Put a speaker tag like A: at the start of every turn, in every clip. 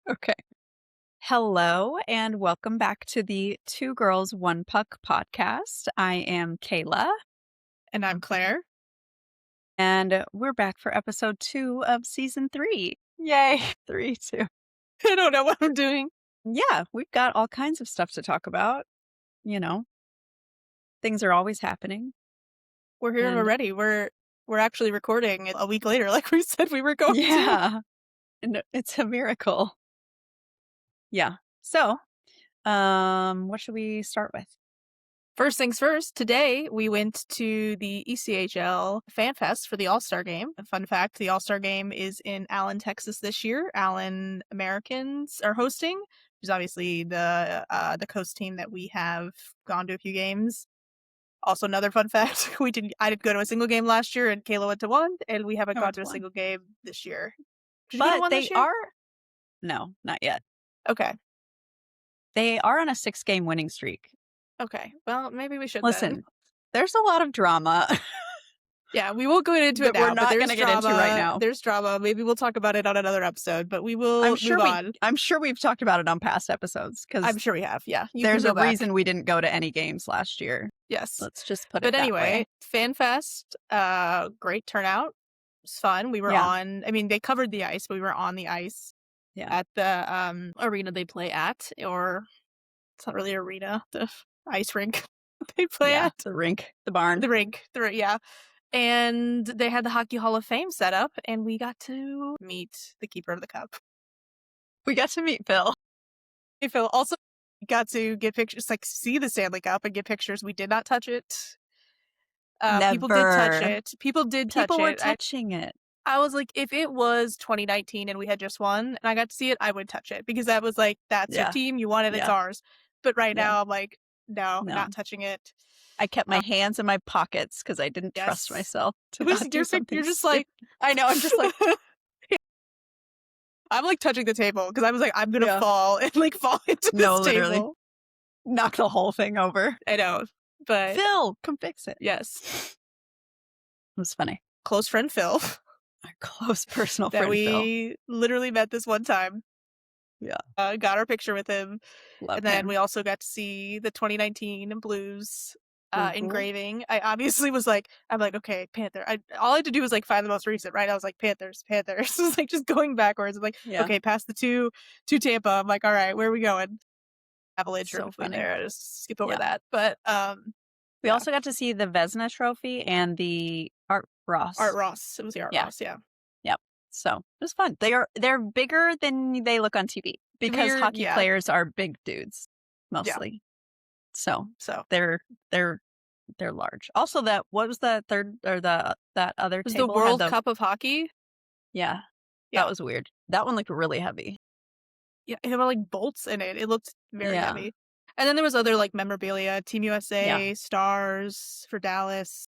A: Okay. Hello and welcome back to the Two Girls, One Puck podcast. I am Kayla
B: And I'm Claire.
A: and we're back for episode 2 of season 3. Yay. 3, 2.
B: I don't know what I'm doing.
A: Yeah, we've got all kinds of stuff to talk about. You know, things are always happening.
B: We're here
A: And-
B: already. We're actually recording a week later, like we said we were going to.
A: Yeah. And it's a miracle. Yeah. So, what should we start with?
B: First things first, today we went to the ECHL Fan Fest for the All-Star Game. A fun fact, the All-Star Game is in Allen, Texas this year. Allen Americans are hosting, which is obviously the coast team that we have gone to a few games. Also, another fun fact, I didn't go to a single game last year, and Kayla went to one, and we haven't gone to a single game this year. Did you go to
A: But
B: one
A: they
B: this year?
A: are... No, not yet.
B: Okay.
A: They are on a 6-game winning streak.
B: Okay. Well, maybe we should
A: Listen,
B: then.
A: there's a lot of drama.
B: Yeah, we won't go into it
A: That
B: now.
A: we're not
B: but
A: gonna
B: there's
A: get into right
B: drama.
A: now.
B: There's drama. Maybe we'll talk about it on another episode, but we will
A: I'm sure
B: move on.
A: I'm sure we've talked about it on past episodes
B: I'm
A: because
B: sure we have. Yeah. You
A: there's
B: can
A: a
B: go back.
A: reason we didn't go to any games last year.
B: Yes.
A: Let's just put it
B: But
A: that
B: anyway,
A: way.
B: FanFest, great turnout. It was fun. We were
A: Yeah.
B: they covered the ice, but we were on the ice at the arena they play at, or it's not really an arena, the ice rink they play at.
A: The rink, the barn.
B: The rink, yeah. And they had the Hockey Hall of Fame set up, and we got to meet the keeper of the cup.
A: We got to meet Phil.
B: Hey, Phil. Also, got to get pictures, like see the Stanley Cup and get pictures. We did not touch it. People did touch
A: Never.
B: it. People did touch
A: People were
B: it.
A: touching it.
B: I was like, if it was 2019 and we had just won and I got to see it, I would touch it because that was like, that's your
A: Yeah.
B: team. You won it. It's
A: Yeah.
B: ours. But right
A: Yeah.
B: now, I'm like, no,
A: No.
B: not touching it.
A: I kept my hands in my pockets because I didn't trust
B: Yes.
A: myself to
B: It was
A: not do something
B: You're just
A: stupid.
B: like,
A: I know. I'm just like,
B: I'm like touching the table because I was like, I'm gonna
A: Yeah.
B: fall and like fall into this
A: No, literally.
B: table.
A: knock the whole thing over.
B: I know, but
A: Phil, come fix it.
B: yes,
A: It was funny.
B: close friend Phil
A: Our close personal
B: that
A: friend Phil.
B: we literally met this one time.
A: Yeah.
B: Got our picture with him,
A: Love
B: and then
A: him.
B: we also got to see the 2019 Blues
A: Mhm.
B: engraving. I obviously was like, I'm like, okay, Panther. All I had to do was like find the most recent, right? I was like, Panthers. It was like just going backwards. I'm like,
A: Yeah.
B: okay, past the two Tampa. I'm like, all right, where are we going? Avalanche
A: So
B: in between
A: funny.
B: there. I just skip over
A: Yeah.
B: that. But
A: We
B: yeah.
A: also got to see the Vezina Trophy and the Art Ross.
B: Art Ross. It was the Art
A: Yeah.
B: Ross, yeah.
A: So it was fun. They're bigger than they look on TV because hockey players are big dudes mostly. So they're large. Also, what was the third or that other
B: It was
A: table?
B: the World Cup of Hockey.
A: Yeah,
B: Yeah.
A: that was weird. That one looked really heavy.
B: Yeah, it had like bolts in it. It looked very
A: Yeah.
B: heavy. And then there was other like memorabilia, Team USA, stars for Dallas,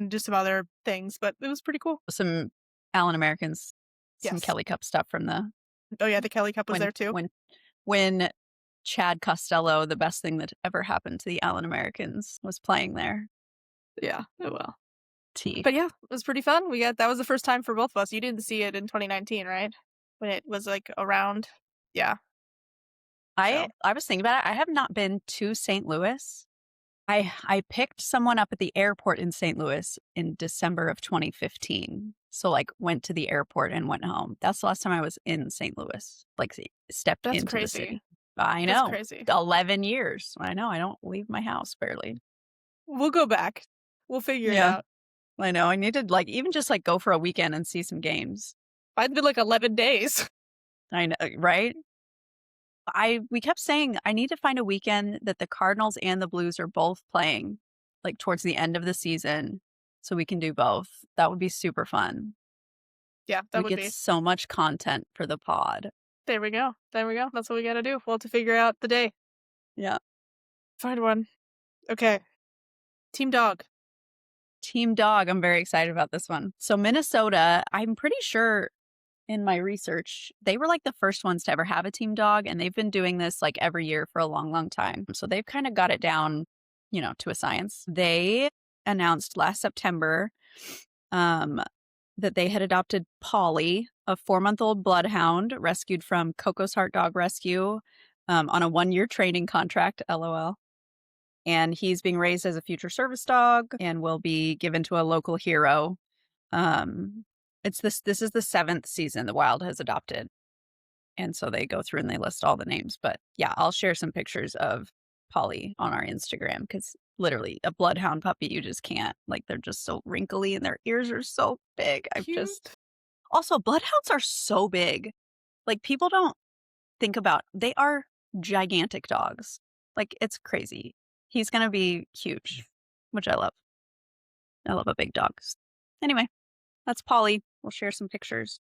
B: just some other things, but it was pretty cool.
A: Some Allen Americans, some
B: Yes.
A: Kelly Cup stuff from the
B: Oh yeah, the Kelly Cup was there too.
A: when Chad Costello, the best thing that ever happened to the Allen Americans, was playing there.
B: Yeah, well.
A: T.
B: But yeah, it was pretty fun. That was the first time for both of us. You didn't see it in 2019, right? When it was like around. Yeah.
A: I was thinking about it. I have not been to St. Louis. I picked someone up at the airport in St. Louis in December of 2015. So like went to the airport and went home. That's the last time I was in St. Louis. Like stepped
B: That's
A: into
B: crazy.
A: the city. I know.
B: That's crazy.
A: 11 years. I know. I don't leave my house barely.
B: We'll go back. We'll figure it out.
A: I know. I need to like even just like go for a weekend and see some games.
B: I've been like 11 days.
A: I know, right? We kept saying I need to find a weekend that the Cardinals and the Blues are both playing, like towards the end of the season, so we can do both. That would be super fun.
B: Yeah, that
A: we
B: would
A: get
B: be.
A: so much content for the pod.
B: There we go. That's what we got to do. We'll have to figure out the day.
A: Yeah.
B: Find one. Okay. Team Dog.
A: Team Dog. I'm very excited about this one. So Minnesota, I'm pretty sure in my research, they were like the first ones to ever have a team dog, and they've been doing this like every year for a long, long time. So they've kind of got it down, to a science. They announced last September that they had adopted Paulie a 4-month-old bloodhound rescued from Coco's Heart Dog Rescue on a 1-year training contract, LOL. And he's being raised as a future service dog and will be given to a local hero. This is the 7th season the Wild has adopted. And so they go through and they list all the names. But yeah, I'll share some pictures of Paulie on our Instagram because literally a bloodhound puppy, you just can't. Like, they're just so wrinkly and their ears are so big. Also, bloodhounds are so big. Like, people don't think about, they are gigantic dogs. Like, it's crazy. He's going to be huge, which I love. I love a big dog. Anyway, that's Paulie. We'll share some pictures.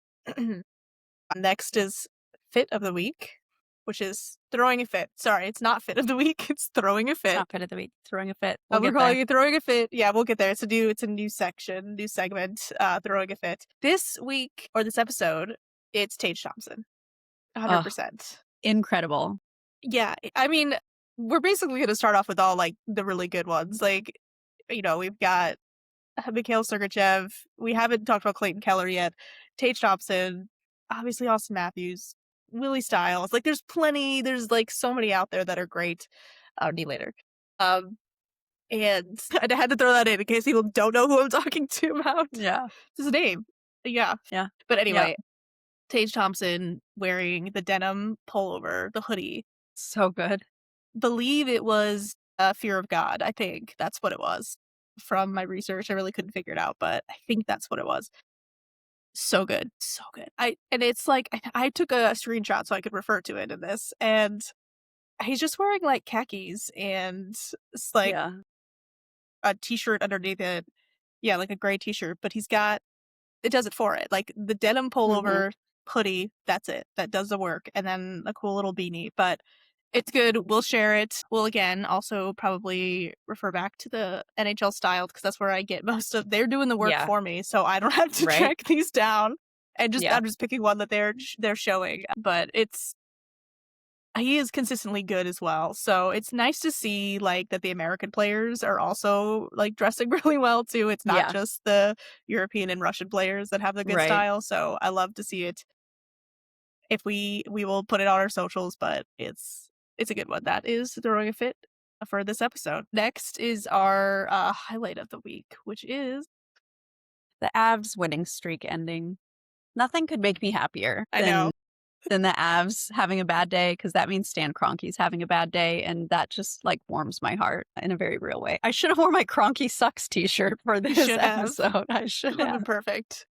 B: Next is Fit of the Week, which is throwing a fit. Sorry, it's not Fit of the Week. It's throwing a fit.
A: It's not Fit of the Week. Throwing a fit.
B: We're calling it throwing a fit. Yeah, we'll get there. It's a new section, new segment. Throwing a fit. This week or this episode, it's Tage Thompson. 100%.
A: Incredible.
B: Yeah, I mean, we're basically going to start off with all like the really good ones. Like, you know, we've got Mikhail Sergachev. We haven't talked about Clayton Keller yet. Tage Thompson. Obviously, Austin Matthews. Willie Styles. Like, there's plenty. There's like so many out there that are great. I'll need later. And I had to throw that in case people don't know who I'm talking to about.
A: Yeah.
B: It's his name. Yeah.
A: Yeah.
B: But anyway, Tage Thompson wearing the denim pullover, the hoodie.
A: So good.
B: Believe it was Fear of God. I think that's what it was. From my research, I really couldn't figure it out, but I think that's what it was. So good. So good. And it's like, I took a screenshot so I could refer to it in this, and he's just wearing like khakis and it's like a t-shirt underneath it. Yeah, like a gray t-shirt, but it does it for it. Like the denim pullover hoodie, that's it. That does the work. And then a cool little beanie. But it's good. We'll share it. We'll again also probably refer back to the NHL styled because that's where I get most of. They're doing the work for me, so I don't have to track these down. And I'm just picking one that they're showing. But he is consistently good as well. So it's nice to see like that the American players are also like dressing really well too. It's not just the European and Russian players that have the good style. So I love to see it. If we will put it on our socials, but it's a good one. That is throwing a fit for this episode. Next is our highlight of the week, which is
A: the Avs winning streak ending. Nothing could make me happier than the Avs having a bad day, because that means Stan Kroenke's having a bad day, and that just like warms my heart in a very real way. I should have worn my Kroenke Sucks t-shirt for this episode. I should have.
B: Perfect.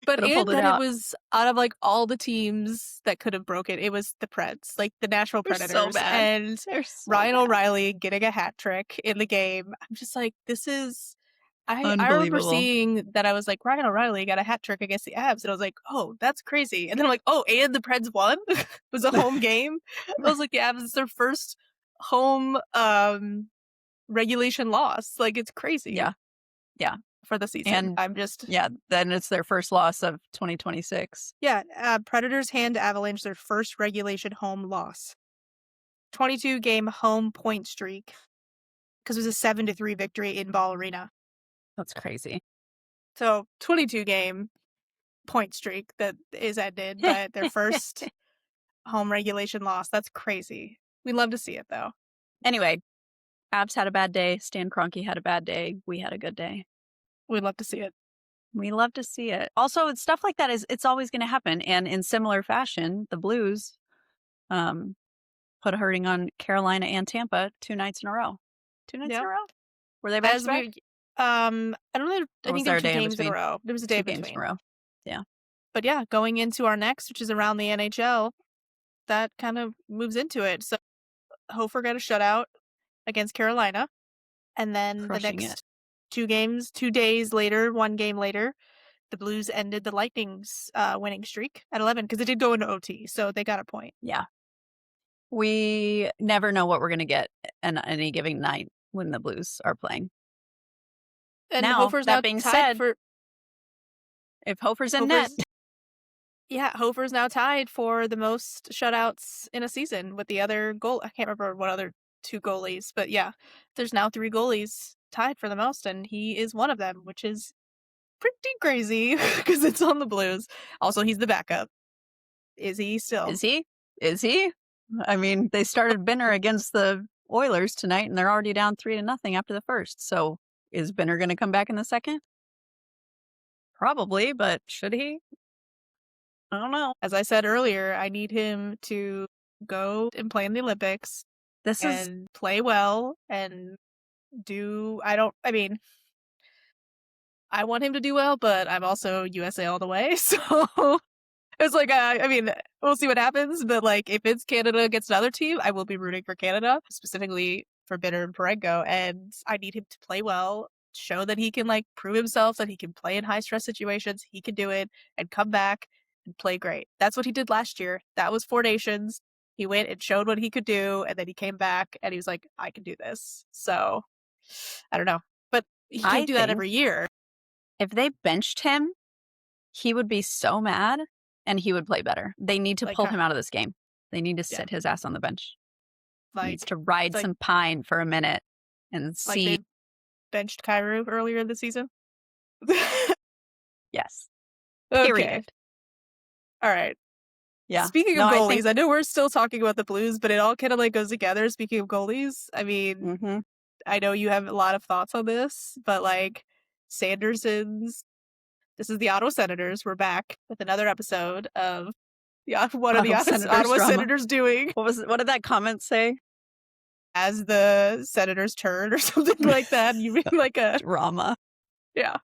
B: But it was out of like all the teams that could have broken, it was the Preds, like the Nashville Predators,
A: so bad.
B: And Ryan O'Reilly getting a hat trick in the game. I'm just like, this is. I remember seeing that. I was like, Ryan O'Reilly got a hat trick against the Avs, and I was like, oh, that's crazy. And then I'm like, oh, and the Preds won. It was a home game. I was like, the Avs is their first home regulation loss. Like, it's crazy.
A: Yeah.
B: For the season. And
A: then it's their first loss of 2026.
B: Yeah, Predators hand Avalanche their first regulation home loss. 22-game home point streak, because it was a 7-3 victory in Ball Arena.
A: That's crazy.
B: So 22-game point streak that is ended, but their first home regulation loss. That's crazy. We love to see it though.
A: Anyway, Abs had a bad day. Stan Kroenke had a bad day. We had a good day.
B: We'd love to see it.
A: We love to see it. Also, stuff like that it's always going to happen. And in similar fashion, the Blues put a hurting on Carolina and Tampa 2 nights in a row. 2 nights in a row? Were they back to back?
B: I don't know. I think there were 2 games in a row. There was a day between. 2 games in a row.
A: Yeah.
B: But yeah, going into our next, which is around the NHL, that kind of moves into it. So Hofer got a shutout against Carolina. And then the next 2 games, 2 days later, 1 game later, the Blues ended the Lightning's winning streak at 11 because it did go into OT. So they got a point.
A: Yeah. We never know what we're going to get on any given night when the Blues are playing.
B: And
A: now,
B: Hofer's
A: that being said, if Hofer's in net.
B: Yeah, Hofer's now tied for the most shutouts in a season with the other goal. I can't remember what other 2 goalies, but yeah, there's now 3 goalies tied for the most, and he is one of them, which is pretty crazy because it's on the Blues. Also, he's the backup. Is he still?
A: Is he? Is he? I mean, they started Binner against the Oilers tonight, and they're already down 3-0 after the first. So is Binner going to come back in the second? Probably, but should he? I don't know.
B: As I said earlier, I need him to go and play in the Olympics and play well and I want him to do well, but I'm also USA all the way. So it's like, I mean, we'll see what happens. But like, if it's Canada against another team, I will be rooting for Canada, specifically for Bitter and Parenko. And I need him to play well, show that he can like prove himself, that he can play in high stress situations. He can do it and come back and play great. That's what he did last year. That was 4 Nations. He went and showed what he could do. And then he came back and he was like, I can do this. So I don't know. But he can't do that every year.
A: If they benched him, he would be so mad and he would play better. They need to pull him out of this game. They need to sit his ass on the bench. He needs to ride some pine for a minute and see.
B: Like they benched Kyrou earlier this season?
A: Yes.
B: Okay.
A: Period.
B: All right.
A: Yeah.
B: Speaking of goalies, I know we're still talking about the Blues, but it all kind of like goes together. Speaking of goalies, I mean, I know you have a lot of thoughts on this, but like Sanderson's, this is the Ottawa Senators. We're back with another episode of what are the Ottawa Senators doing?
A: What did that comment say?
B: As the Senators turn or something like that. You mean like a
A: drama? Yeah.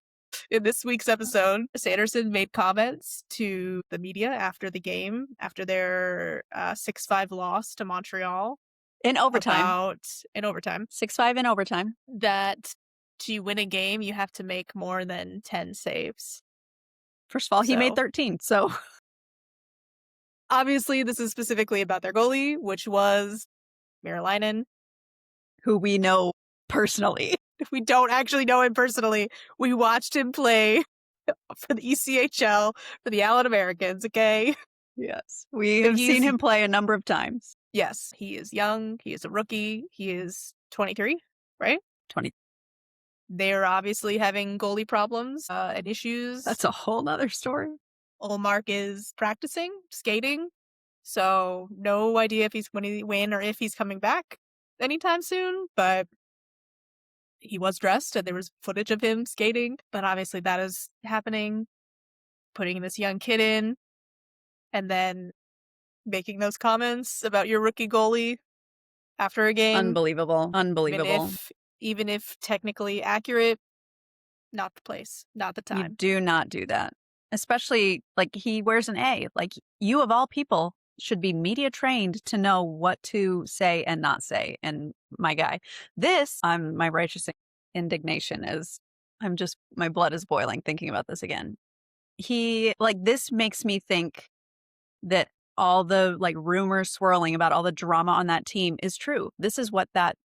B: In this week's episode, Sanderson made comments to the media after the game, after their 6-5 loss to Montreal.
A: In overtime.
B: 6-5
A: in overtime.
B: That to win a game, you have to make more than 10 saves.
A: First of all, he made 13, so.
B: Obviously, this is specifically about their goalie, which was Merilainen.
A: Who we know personally.
B: We don't actually know him personally. We watched him play for the ECHL, for the Allen Americans, okay?
A: Yes. We have seen him play a number of times.
B: Yes. He is young. He is a rookie. He is 23, right?
A: 20.
B: They're obviously having goalie problems and issues.
A: That's a whole nother story.
B: Ullmark is practicing, skating. So no idea if he's going to win or if he's coming back anytime soon, but he was dressed and there was footage of him skating. But obviously that is happening, putting this young kid in and then making those comments about your rookie goalie after a game.
A: Unbelievable.
B: Even if technically accurate, not the place, not the time.
A: You do not do that. Especially, like, he wears an A. Like, you of all people should be media trained to know what to say and not say. And my guy, my righteous indignation is, my blood is boiling thinking about this again. This makes me think that all the, like, rumors swirling about all the drama on that team is true. This is what that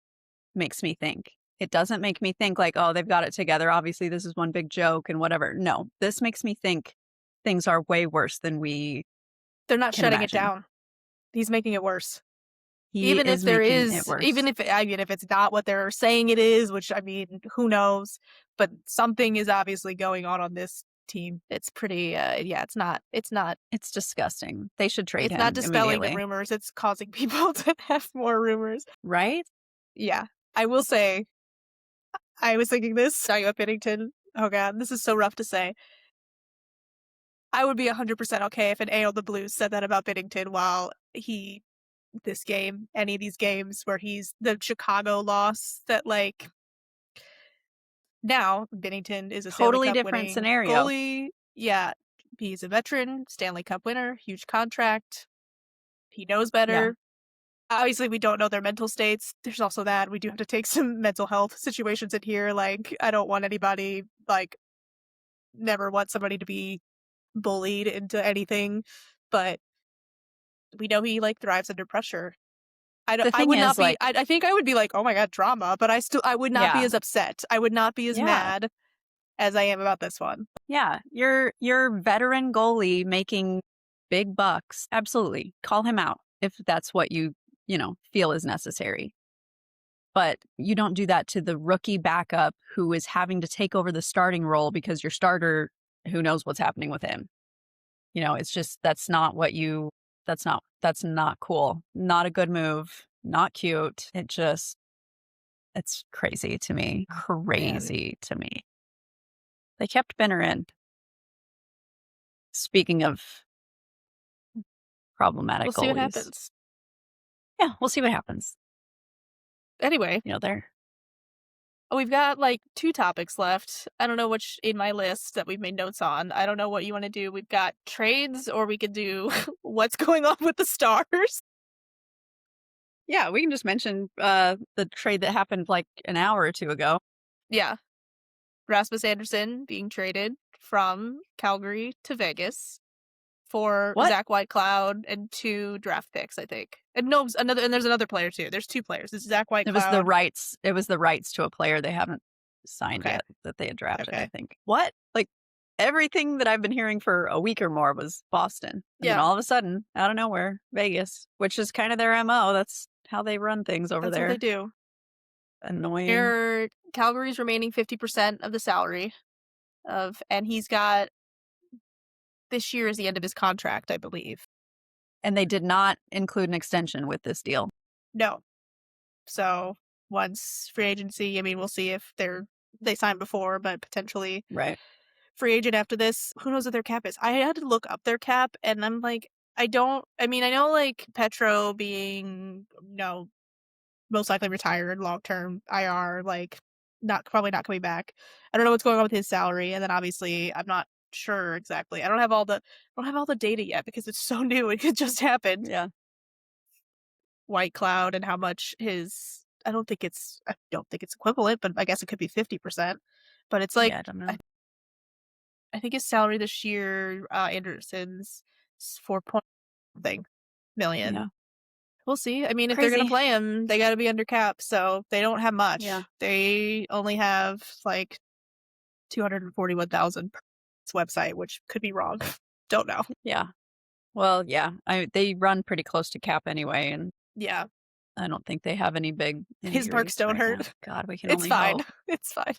A: makes me think. It doesn't make me think like, oh, they've got it together. Obviously, this is one big joke and whatever. No, this makes me think things are way worse than
B: they're not shutting it down. He's making it worse. Even if it's not what they're saying it is, which, I mean, who knows? But something is obviously going on this team. It's pretty, it's not.
A: It's disgusting. They should trade him.
B: It's not dispelling the rumors. It's causing people to have more rumors.
A: Right?
B: Yeah. I will say, I was thinking this, talking about Binnington. Oh God, this is so rough to say. I would be 100% okay if an A on the Blues said that about Binnington while any of these games where he's the Chicago loss that, like, now Binnington is a
A: totally different scenario.
B: Goalie. Yeah, he's a veteran, Stanley Cup winner, huge contract. He knows better. Yeah. Obviously, we don't know their mental states. There's also that. We do have to take some mental health situations in here. Like, I don't want anybody, like, never want somebody to be bullied into anything. But we know he, like, thrives under pressure. I think I would be like, oh my God, drama. But I would not be as upset. I would not be as mad as I am about this one.
A: Yeah, your veteran goalie making big bucks. Absolutely. Call him out if that's what you feel is necessary. but you don't do that to the rookie backup who is having to take over the starting role because your starter, who knows what's happening with him. It's just, that's not cool. Not a good move. Not cute. It's crazy to me. Crazy to me. They kept Benner in. Speaking of problematic
B: We'll see what
A: goalies.
B: happens.
A: Yeah, we'll see what happens.
B: Anyway, we've got like 2 topics left. I don't know which in my list that we've made notes on. I don't know what you want to do. We've got trades, or we could do what's going on with the Stars.
A: Yeah, we can just mention the trade that happened like an hour or 2 ago.
B: Yeah. Rasmus Andersson being traded from Calgary to Vegas for
A: What?
B: Zach Whitecloud and 2 draft picks, I think. And there's another player too. There's 2 players. It's Zach Whitecloud.
A: It was the rights to a player they haven't signed yet that they had drafted, I think. What? Like everything that I've been hearing for a week or more was Boston. And then all of a sudden, out of nowhere, Vegas, which is kind of their MO. That's how they run things over there.
B: That's what they do.
A: Annoying.
B: Calgary's remaining 50% of the salary and he's got, this year is the end of his contract, I believe.
A: And they did not include an extension with this deal.
B: No. So once free agency, I mean, we'll see if they signed before, but potentially free agent after this. Who knows what their cap is? I had to look up their cap, and I'm like, I know like Petro being, most likely retired, long-term IR, like probably not coming back. I don't know what's going on with his salary, and then obviously I'm not sure exactly. I don't have all the data yet because it's so new. It just happened.
A: Yeah.
B: Whitecloud and how much I don't think it's equivalent, but I guess it could be 50%. But it's like,
A: I don't know.
B: I think his salary this year, Anderson's 4 point something million. Yeah. We'll see. I mean, if they're going to play him, they got to be under cap, so they don't have much.
A: Yeah.
B: They only have like 241,000 per website, which could be wrong. Don't know.
A: Yeah. Well, yeah. They run pretty close to cap anyway, and
B: yeah,
A: I don't think they have any big injuries.
B: His marks don't hurt.
A: Now. God, we can
B: it's
A: only
B: fine.
A: hope.
B: It's fine.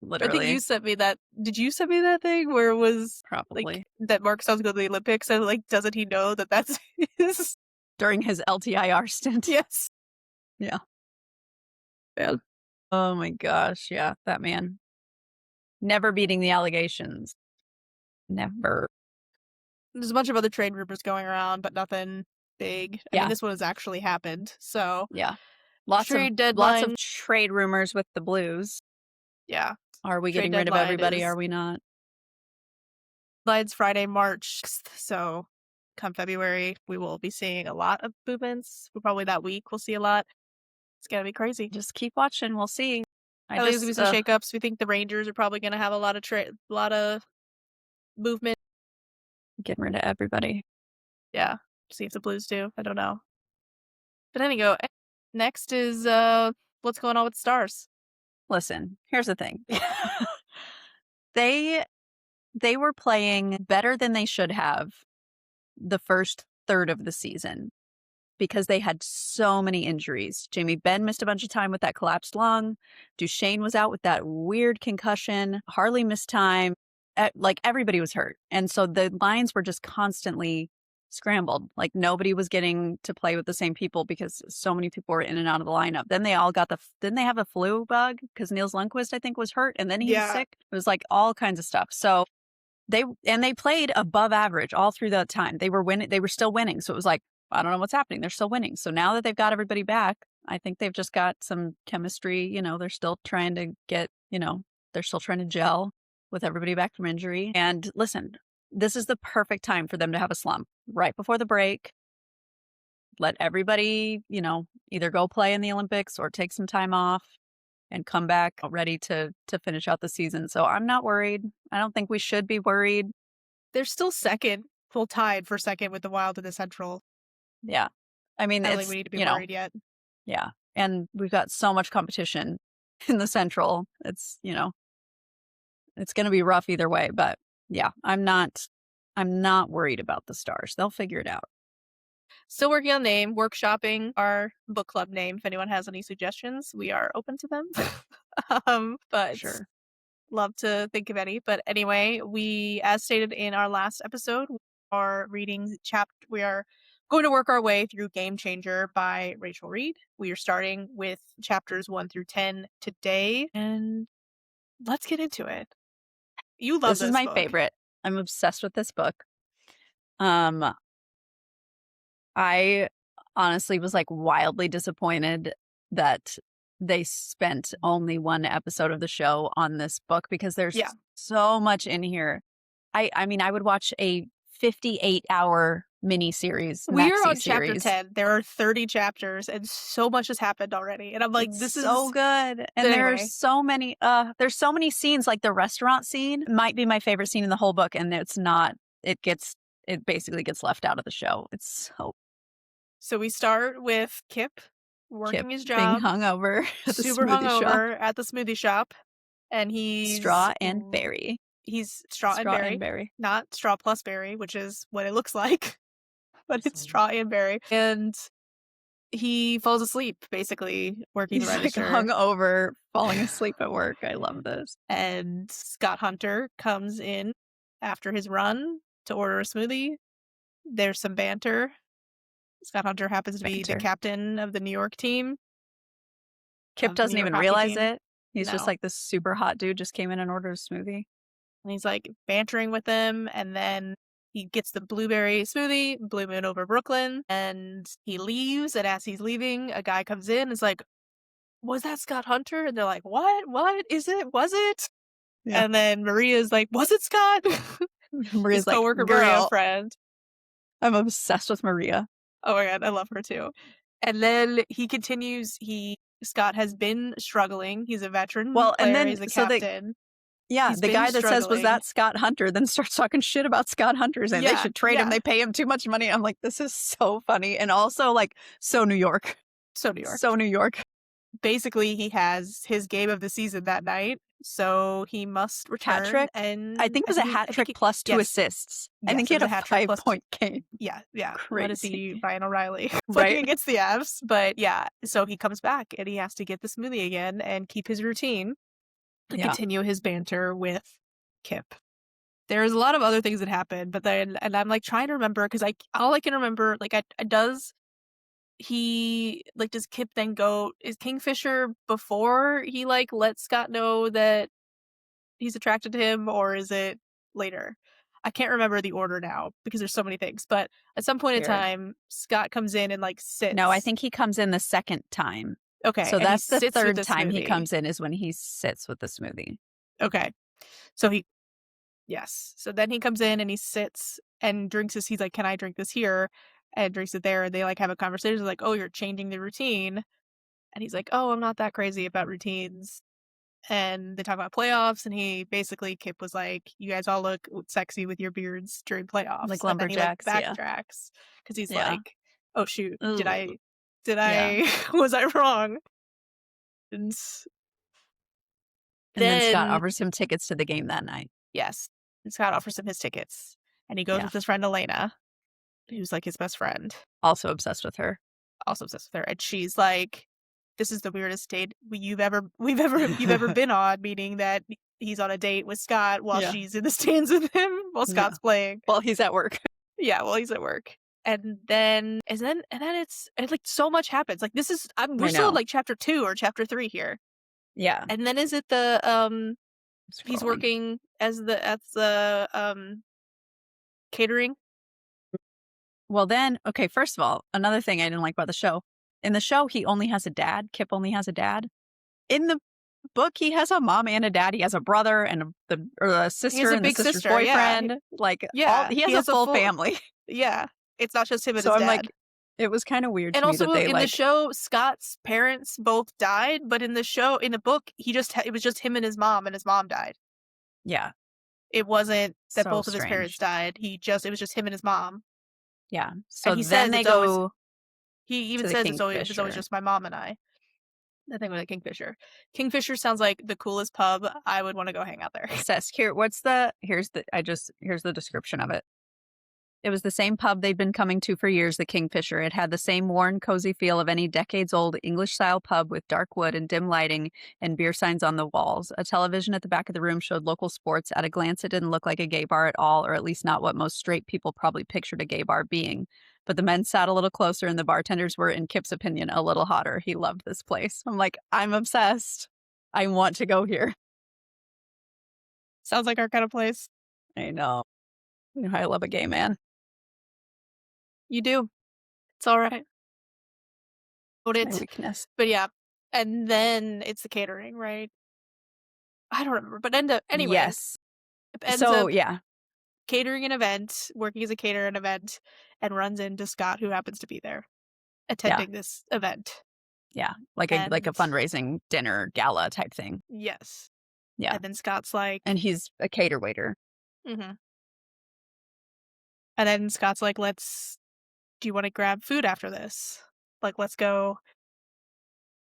A: Literally.
B: I think you sent me that. Did you send me that thing where it was
A: probably
B: like, that Mark Stone's going to the Olympics, and like, doesn't he know that that's his
A: during his LTIR stint?
B: Yes.
A: Yeah.
B: Yeah.
A: Oh my gosh, yeah, that man. Never beating the allegations. Never.
B: There's a bunch of other trade rumors going around, but nothing big. I mean, this one has actually happened. So
A: yeah, lots of trade rumors with the Blues.
B: Yeah.
A: Are we getting rid of everybody? Are we not?
B: Deadline's Friday, March 6th. So come February, we will be seeing a lot of movements. Probably that week we'll see a lot. It's gonna be crazy.
A: Just keep watching. We'll see.
B: I think there's gonna be some shakeups. We think the Rangers are probably gonna have a lot of movement.
A: Getting rid of everybody.
B: Yeah. See if the Blues do. I don't know. But anyway, next is what's going on with the Stars.
A: Listen, here's the thing. They were playing better than they should have the first third of the season because they had so many injuries. Jamie Benn missed a bunch of time with that collapsed lung. Duchesne was out with that weird concussion. Harley missed time. Like everybody was hurt. And so the lines were just constantly scrambled. Like nobody was getting to play with the same people because so many people were in and out of the lineup. Then they all got didn't they have a flu bug? Because Niels Lundqvist, I think, was hurt and then he was sick. It was like all kinds of stuff. So they played above average all through that time. They were winning. They were still winning. So it was like, I don't know what's happening. They're still winning. So now that they've got everybody back, I think they've just got some chemistry. They're still trying to get, they're still trying to gel with everybody back from injury. And listen, this is the perfect time for them to have a slump right before the break. Let everybody, either go play in the Olympics or take some time off and come back ready to finish out the season. So I'm not worried. I don't think we should be worried.
B: They're still second, full tied for second with the Wild in the Central.
A: Yeah. I mean,
B: I don't think we need to be worried yet.
A: Yeah. And we've got so much competition in the Central. It's, it's going to be rough either way, but yeah, I'm not worried about the Stars. They'll figure it out.
B: Still working on name, workshopping our book club name. If anyone has any suggestions, we are open to them. But
A: Sure.
B: love to think of any. But anyway, we, as stated in our last episode, we are reading we are going to work our way through Game Changer by Rachel Reid. We are starting with chapters 1 through 10 today, and let's get into it. You love
A: This is my
B: book.
A: favorite. I'm obsessed with this book. I honestly was like wildly disappointed that they spent only one episode of the show on this book because there's so much in here. I mean, I would watch a 58-hour miniseries.
B: We are on chapter 10. There are 30 chapters and so much has happened already. And I'm like, this is
A: so good. And there's so many scenes, like the restaurant scene might be my favorite scene in the whole book. And it's not, it basically gets left out of the show. It's
B: so we start with Kip working his job.
A: Being hungover.
B: Super hungover at the smoothie shop. And he's
A: straw and berry.
B: He's straw and berry. Not straw plus berry, which is what it looks like. But it's straw and berry. And he falls asleep, basically, working the register.
A: Like hungover, falling asleep at work. I love this.
B: And Scott Hunter comes in after his run to order a smoothie. There's some banter. Scott Hunter happens to be the captain of the New York team.
A: Kip doesn't even realize it. He's just like this super hot dude just came in and ordered a smoothie.
B: And he's like bantering with them. And then he gets the blueberry smoothie, Blue Moon over Brooklyn. And he leaves. And as he's leaving, a guy comes in and is like, was that Scott Hunter? And they're like, what? What is it? Was it? Yeah. And then Maria's like, was it Scott?
A: Maria's like,
B: coworker,
A: girl.
B: Maria friend.
A: I'm obsessed with Maria.
B: Oh my God, I love her too. And then he continues. Scott has been struggling. He's a veteran player. And then he's a captain.
A: The guy that says, was that Scott Hunter, then starts talking shit about Scott Hunter, saying they should trade him. They pay him too much money. I'm like, this is so funny. And also like, so New York.
B: So New York.
A: So New York.
B: Basically, he has his game of the season that night. So he must return.
A: Hat trick?
B: And
A: I think it was a hat trick plus 2 assists. I think he had a 5-point game.
B: Yeah.
A: Crazy.
B: Let it be Ryan O'Reilly playing against the Avs. But yeah, so he comes back and he has to get the smoothie again and keep his routine to continue his banter with Kip. There's a lot of other things that happen, but then, and I'm like trying to remember because all I can remember, like, does Kip then go, is Kingfisher before he like lets Scott know that he's attracted to him, or is it later? I can't remember the order now because there's so many things, but at some point in time, Scott comes in and like sits.
A: No, I think he comes in the second time.
B: Okay.
A: So that's the third time he comes in is when he sits with the smoothie.
B: Okay. So so then he comes in and he sits and drinks this. He's like, can I drink this here? And drinks it there. And they like have a conversation like, oh, you're changing the routine. And he's like, oh, I'm not that crazy about routines. And they talk about playoffs. And Kip was like, you guys all look sexy with your beards during playoffs.
A: Like lumberjacks.
B: And then he backtracks because he's like, oh, shoot. Ooh. Did I, was I wrong? And
A: then Scott offers him tickets to the game that night.
B: Yes. And Scott offers him his tickets. And he goes with his friend Elena, who's like his best friend.
A: Also obsessed with her.
B: And she's like, this is the weirdest date you've ever been on, meaning that he's on a date with Scott while she's in the stands with him while Scott's playing.
A: While he's at work.
B: While he's at work. And then it's like so much happens. Like we're still in like chapter 2 or chapter 3 here.
A: Yeah.
B: And then is it the he's working at the catering?
A: Well then, okay, first of all, another thing I didn't like about the show. In the show, he only has a dad. Kip only has a dad. In the book, he has a mom and a dad. He has a brother and a sister and the sister's boyfriend. He has a full family.
B: Yeah. It's not just him and his dad.
A: I'm like, it was kind of weird to me
B: also,
A: that they
B: in the show, Scott's parents both died, but in the book, it was just him and his mom died.
A: Yeah.
B: It wasn't that both of his parents died. It was just him and his mom.
A: Yeah. So
B: and he even says it's always just my mom and I. I think with a Kingfisher. Kingfisher sounds like the coolest pub. I would want to go hang out there.
A: Here's the description of it. It was the same pub they'd been coming to for years, the Kingfisher. It had the same worn, cozy feel of any decades-old English-style pub with dark wood and dim lighting and beer signs on the walls. A television at the back of the room showed local sports. At a glance, it didn't look like a gay bar at all, or at least not what most straight people probably pictured a gay bar being. But the men sat a little closer, and the bartenders were, in Kip's opinion, a little hotter. He loved this place. I'm like, I'm obsessed. I want to go here.
B: Sounds like our kind of place.
A: I know. I love a gay man.
B: You do. It's all right.
A: My weakness.
B: But yeah. And then it's the catering, right? I don't remember. But anyway.
A: Yes.
B: Ends
A: So,
B: up
A: yeah.
B: catering an event, working as a caterer at an event, and runs into Scott, who happens to be there, attending this event.
A: Yeah. Like a fundraising dinner gala type thing.
B: Yes.
A: Yeah.
B: And then Scott's like...
A: And he's a cater waiter.
B: Mm-hmm. And then Scott's like, do you want to grab food after this? Like, let's go.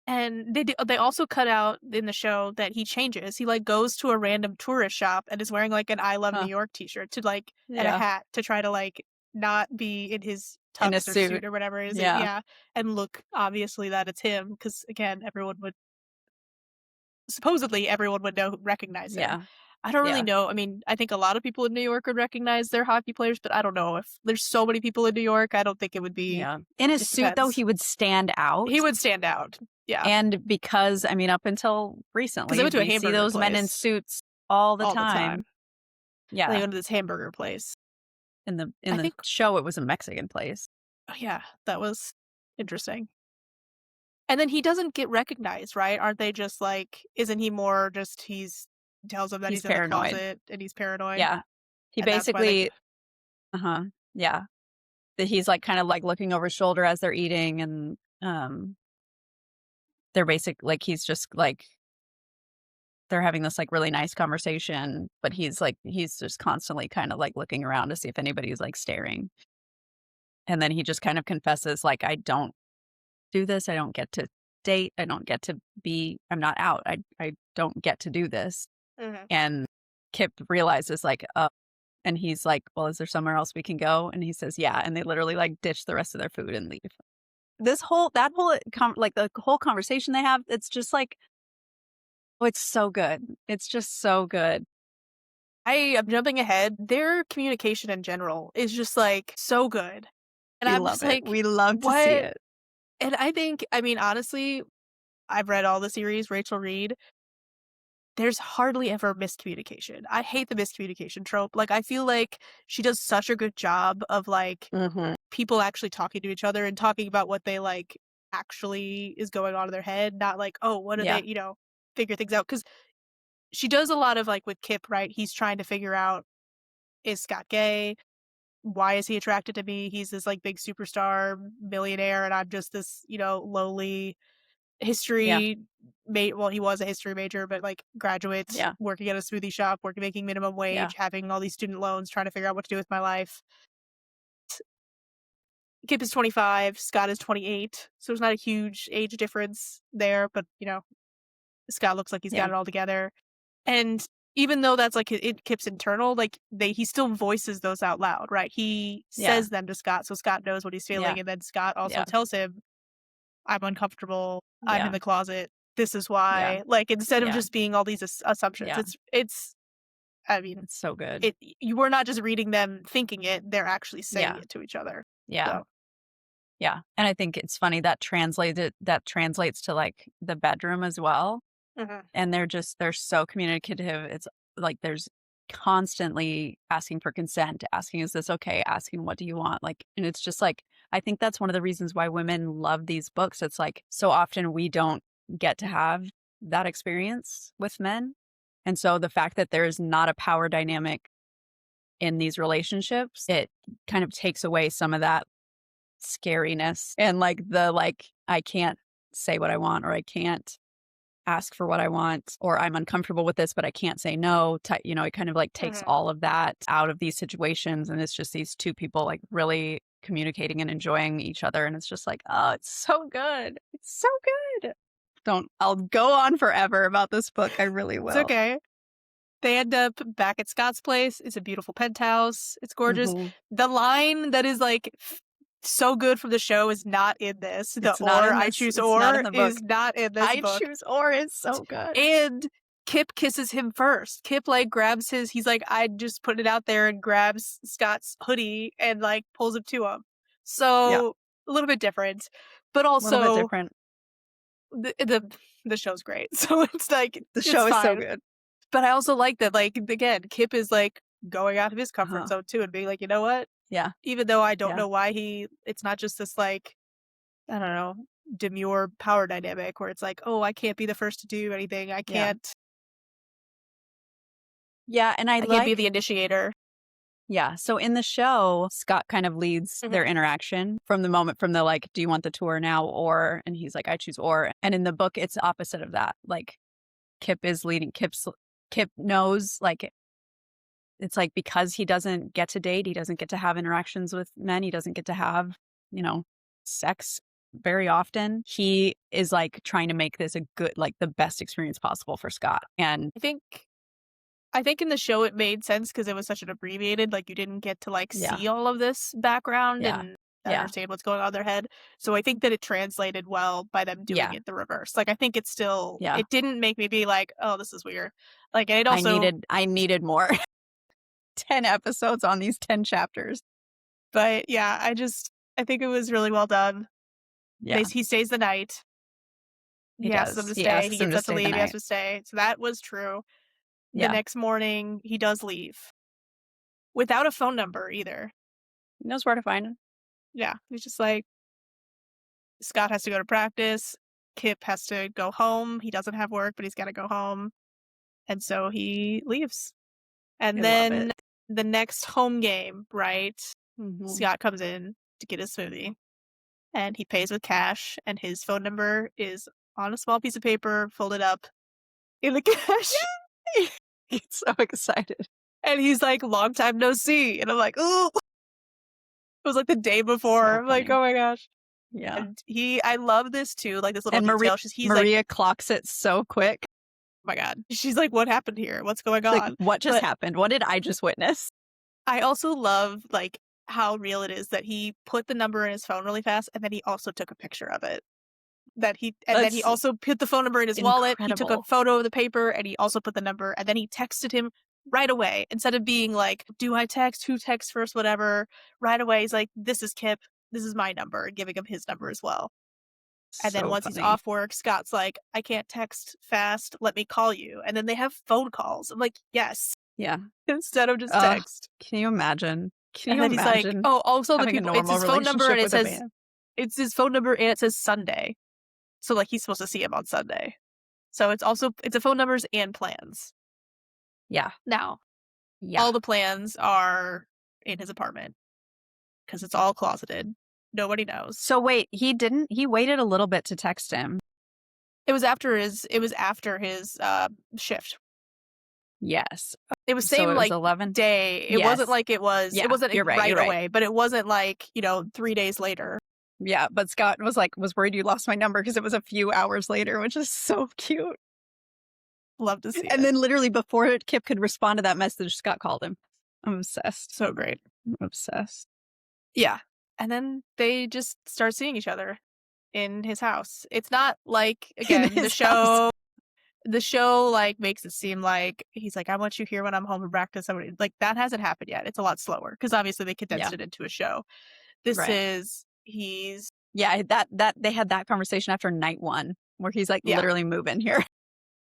B: And they also cut out in the show that he changes. He like goes to a random tourist shop and is wearing like an I Love New York t-shirt to like and a hat to try to like not be in his tux or suit or whatever it is. Yeah. And look, obviously that it's him because again, supposedly everyone would recognize him.
A: Yeah.
B: I don't really know. I mean, I think a lot of people in New York would recognize their hockey players, but I don't know if there's so many people in New York. I don't think it would be.
A: Yeah. In his suit, though, he would stand out.
B: He would stand out. Yeah.
A: And because, I mean, up until recently,
B: we see
A: those men in suits all the time. Yeah.
B: They go to this hamburger place.
A: In the show, it was a Mexican place.
B: Oh, yeah. That was interesting. And then he doesn't get recognized, right? Aren't they just like, isn't he more just tells him that he's in the closet and he's paranoid?
A: Yeah. He basically, yeah. That he's like kind of like looking over his shoulder as they're eating and they're like he's just like they're having this like really nice conversation, but he's just constantly kind of like looking around to see if anybody's like staring. And then he just kind of confesses like, I don't do this. I don't get to date. I don't get to I'm not out. I don't get to do this.
B: Mm-hmm.
A: And Kip realizes like, and he's like, well, is there somewhere else we can go? And he says, yeah. And they literally like ditch the rest of their food and leave. The whole conversation they have, it's just like, oh, it's so good. It's just so good.
B: I am jumping ahead. Their communication in general is just like so good. And I'm just like,
A: we love to see it.
B: And I think, I mean, honestly, I've read all the series, Rachel Reid. There's hardly ever miscommunication. I hate the miscommunication trope. Like, I feel like she does such a good job of like people actually talking to each other and talking about what they like actually is going on in their head, not like, oh, what are they, figure things out. Because she does a lot of like with Kip, right? He's trying to figure out, is Scott gay? Why is he attracted to me? He's this like big superstar millionaire and I'm just this, lowly history well, he was a history major, but like graduate, working at a smoothie shop, making minimum wage, having all these student loans, trying to figure out what to do with my life. Kip is 25, Scott is 28, so there's not a huge age difference there, but Scott looks like he's got it all together. And even though that's like Kip's internal, like he still voices those out loud, right? He says them to Scott, so Scott knows what he's feeling, and then Scott also tells him, I'm uncomfortable, I'm in the closet, this is why. Like, instead of just being all these assumptions, it's I mean,
A: it's so good.
B: You were not just reading them thinking it, they're actually saying it to each other.
A: Yeah. So. Yeah. And I think it's funny that translates to like the bedroom as well.
B: Mm-hmm.
A: And they're so communicative. It's like there's constantly asking for consent, asking, is this okay? Asking, what do you want? Like, and it's just like, I think that's one of the reasons why women love these books. It's like so often we don't get to have that experience with men. And so the fact that there is not a power dynamic in these relationships, it kind of takes away some of that scariness and like I can't say what I want, or I can't ask for what I want, or I'm uncomfortable with this, but I can't say no. It kind of like takes all of that out of these situations. And it's just these two people like really communicating and enjoying each other. And it's just like, oh, it's so good. It's so good. I'll go on forever about this book. I really will.
B: It's okay. They end up back at Scott's place. It's a beautiful penthouse. It's gorgeous.
A: Mhm.
B: The line that is like so good from the show is not in this. The
A: It's not
B: or
A: in
B: I
A: this.
B: choose
A: It's not in
B: or
A: the book.
B: is not in this
A: I
B: book.
A: choose or is so good.
B: And Kip kisses him first. Kip like grabs he's like, I just put it out there and grabs Scott's hoodie and like pulls him to him. So a little bit different, but
A: A little bit
B: also
A: different.
B: the show's great. So it's like
A: The
B: it's
A: show is so
B: fine.
A: good.
B: But I also like that, like, again, Kip is like going out of his comfort
A: Uh-huh.
B: zone too and being like, you know what?
A: Yeah.
B: Even though I don't
A: Yeah.
B: know why it's not just this like, I don't know, demure power dynamic where it's like, oh, I can't be the first to do anything. I can't
A: Yeah, and I
B: can't be
A: like
B: the initiator.
A: Yeah. So in the show, Scott kind of leads their interaction from the like, do you want the tour now or? And he's like, I choose or. And in the book, it's opposite of that. Like Kip is leading. Kip knows like it's like because he doesn't get to date, he doesn't get to have interactions with men, he doesn't get to have, sex very often. He is like trying to make this a good, like the best experience possible for Scott. And
B: I think in the show it made sense because it was such an abbreviated, like you didn't get to like
A: yeah,
B: see all of this background
A: yeah,
B: and
A: yeah,
B: understand what's going on in their head. So I think that it translated well by them doing
A: yeah,
B: it the reverse. Like I think it's still
A: yeah.
B: it didn't make me be like, oh, this is weird. Like and it also
A: I needed more. 10 episodes on these 10 chapters.
B: but yeah, I think it was really well done.
A: Yeah,
B: He stays the night.
A: he
B: He asks them
A: does.
B: to
A: He
B: stay. He
A: asks him
B: gets
A: to
B: up to
A: stay the
B: leave. He has
A: night.
B: to stay. So that was true. The
A: Yeah.
B: next morning, he does leave without a phone number either.
A: He knows where to find him.
B: Yeah, he's just like, Scott has to go to practice. Kip has to go home. He doesn't have work, but he's got to go home. And so he leaves. And
A: I love
B: then
A: it.
B: the next home game, right?
A: Mhm.
B: Scott comes in to get his smoothie and he pays with cash. And his phone number is on a small piece of paper, folded up in the cash.
A: He's so excited.
B: And he's like, long time no see. And I'm like, ooh. It was like the day before.
A: So
B: I'm like,
A: funny.
B: oh my gosh.
A: Yeah.
B: And I love this too, like this little
A: And
B: detail.
A: Maria clocks it so quick.
B: Oh my God. She's like, what happened here? What's going on?
A: Like, what just happened? What did I just witness?
B: I also love like how real it is that he put the number in his phone really fast and then he also took a picture of it. Then he also put the phone number in his wallet. He took a photo of the paper and he also put the number and then he texted him right away. Instead of being like, do I text? Who texts first? Whatever. Right away, he's like, this is Kip. This is my number, and giving him his number as well. And then once he's off work, Scott's like, I can't text fast. Let me call you. And then they have phone calls. I'm like, yes.
A: Yeah.
B: Instead of just text.
A: Can you imagine?
B: And then he's like, oh, also the people, it's his phone number and it's his phone number and it says Sunday. So like he's supposed to see him on Sunday. So it's a phone numbers and plans.
A: Yeah.
B: Now, all the plans are in his apartment because it's all closeted. Nobody knows.
A: So wait, he waited a little bit to text him.
B: It was after his shift.
A: Yes.
B: It was same like
A: 11
B: day. It wasn't like it was.
A: Yeah,
B: it wasn't
A: you're
B: right
A: you're
B: away, but it wasn't like 3 days later.
A: Yeah, but Scott was worried you lost my number because it was a few hours later, which is so cute.
B: Love to see it.
A: And then literally before Kip could respond to that message, Scott called him. I'm obsessed.
B: So great.
A: I'm obsessed.
B: Yeah. And then they just start seeing each other in his house. It's not like, again, the show like makes it seem like he's like, I want you here when I'm home from practice. Like that hasn't happened yet. It's a lot slower because obviously they condensed it into a show. This is
A: that they had that conversation after night 1 where he's like literally moving here.